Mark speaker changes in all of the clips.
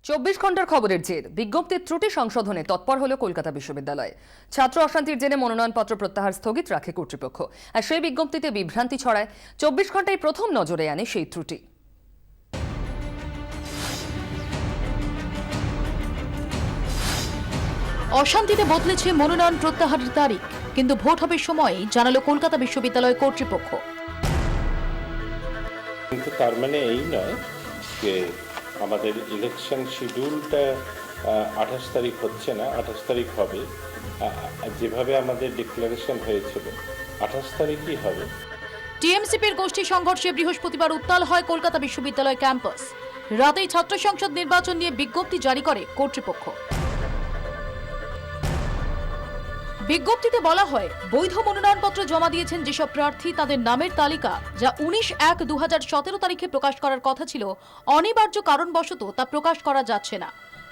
Speaker 1: 24 ঘন্টার খবরের জের বিজ্ঞপ্তির ত্রুটি সংশোধনে তৎপর হলো কলকাতা বিশ্ববিদ্যালয়। ছাত্র অশান্তির জেরে মনোনয়নপত্র প্রত্যাহার স্থগিত রাখে কর্তৃপক্ষ। আর সেই বিজ্ঞপ্তিতে বিভ্রান্তি ছড়ায়। 24 ঘন্টায় প্রথম নজরে আনে সেই ত্রুটি।
Speaker 2: অশান্তিতে বদলেছে মনোনয়ন প্রত্যাহারের তারিখ, কিন্তু ভোট হবে সময় জানালো কলকাতা বিশ্ববিদ্যালয় কর্তৃপক্ষ।
Speaker 3: কিন্তু তার মানে এই নয় যে আমাদের ইলেকশন শিডিউলটা 28 তারিখ হচ্ছে না, 28 তারিখ হবে। যেভাবে আমাদের ডিক্লারেশন হয়েছিল 28 তারিখই হবে।
Speaker 2: টিএমসিপির গোষ্ঠী সংঘর্ষে বৃহস্পতিবার উত্তাল হয় কলকাতা বিশ্ববিদ্যালয় ক্যাম্পাস। রাতেই ছাত্র সংসদ নির্বাচন নিয়ে বিজ্ঞপ্তি জারি করে কর্তৃপক্ষ। বিজ্ঞপ্তিতে বলা হয়, বৈধ মনোনয়নপত্র জমা দিয়েছেন যেসব প্রার্থী তাদের নামের তালিকা যা 19/1/2017 তারিখে প্রকাশ করার কথা ছিল, অনিবার্য কারণবশত তা প্রকাশ করা যাচ্ছে না,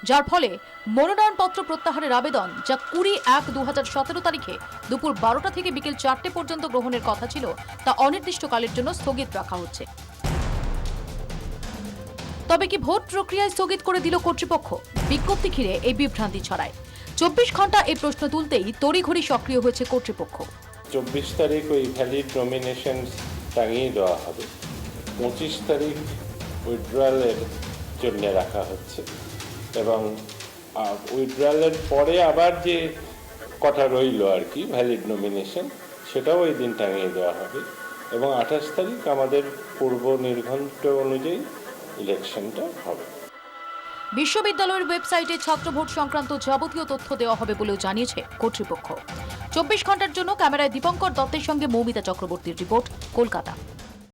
Speaker 2: যার ফলে মনোনয়নপত্র প্রত্যাহারের আবেদন যা 20/1/2017 তারিখে দুপুর 12টা থেকে বিকেল 4টে পর্যন্ত গ্রহণের কথা ছিল তা অনির্দিষ্টকালের জন্য স্থগিত রাখা হচ্ছে। তবে কি ভোট প্রক্রিয়ায় স্থগিত করে দিল কর্তৃপক্ষ? বিজ্ঞপ্তি ঘিরে এই বিভ্রান্তি ছড়ায়। 24 ঘন্টা এই প্রশ্ন তুলতেই তড়িঘড়ি সক্রিয় হয়েছে কর্তৃপক্ষ।
Speaker 3: 24 তারিখ ওই ভ্যালিড নমিনেশন টাঙিয়ে দেওয়া হবে। 25 তারিখ উইথড্রয়ালের জন্য রাখা হচ্ছে এবং উইথড্রয়ালের পরে আবার যে কটা রইল আর কি ভ্যালিড নমিনেশন, সেটাও ওই দিন টাঙিয়ে দেওয়া হবে এবং 28 তারিখ আমাদের পূর্ব নির্ঘণ্ট অনুযায়ী ইলেকশনটা হবে।
Speaker 2: বিশ্ববিদ্যালয়ের ওয়েবসাইটে ছাত্র ভোট সংক্রান্ত যাবতীয় তথ্য দেওয়া হবে বলেও জানিয়েছে কর্তৃপক্ষ। 24 ঘন্টার জন্য ক্যামেরায় দীপঙ্কর দত্তের সঙ্গে মৌমিতা চক্রবর্তীর রিপোর্ট, কলকাতা।